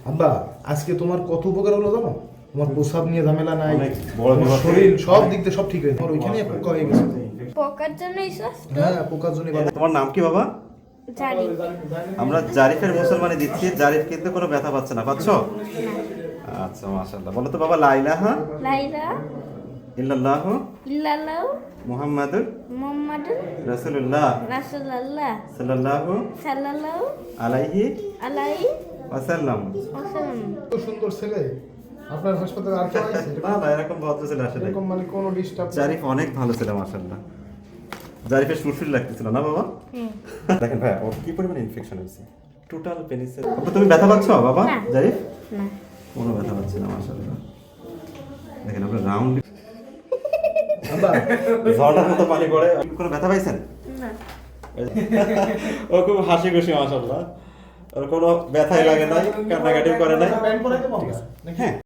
আব্বা আজকে তোমার কত উপকার হলো জানো? তোমার প্রসাব নিয়ে ঝামেলা নাই, অনেক বড় তোমার বিপদ শরীর থেকে- সব দিক দিয়ে সব ঠিক হয়েছে। তোমার ওইখানে পোকা হয়ে গেছে। পোকার জন্য এইসব হ্যাঁ, পোকার জন্য তোমার নাম কি বাবা? জানি আমরা জারিফের মুসলমানি দিচ্ছি। জারিফ কিন্তু কোনো ব্যথা পাচ্ছে না, পাচ্ছ? আচ্ছা, মাশাআল্লাহ। বলো তো বাবা, লা ইলাহা লাইলা ইল্লাল্লাহু ইল্লাল্লাহু মুহাম্মাদুর মুহাম্মাদুর রাসূলুল্লাহ রাসূলুল্লাহ সাল্লাল্লাহু সাল্লাল্লাহু আলাইহি আলাইহি ওয়াসাল্লাম। ওয়াসাল্লাম। এত সুন্দর ছেলে আপনার হাসপাতালে আর কেউ আছে? না না, এরকম ভদ্র ছেলে আসলে এরকম মানে কোনো ডিস্টার্ব জারিফ অনেক ভালো ছিল, মাশাআল্লাহ। জারিফের সুরসুর লাগতেছিল না বাবা? হুম। দেখেন ভাই, ওর কি পরিমাণে ইনফেকশন হয়েছে, টোটাল পেনিসে। তুমি ব্যথা পাচ্ছ বাবা? না। জারিফ না কোনো ব্যথা পাচ্ছে না, মাশাআল্লাহ। দেখেন আপনার রাউন্ড আব্বা ঝর্ণার মতো পানি পড়ে। কোনো ব্যথা পাইছেন? না ও খুব হাসি খুশি, মাশাআল্লাহ। ওর কোনো ব্যথাই লাগে নাই, কান্নাকাটি করে নাই। প্যান্ট পরাইতে পারবো? হ্যাঁ।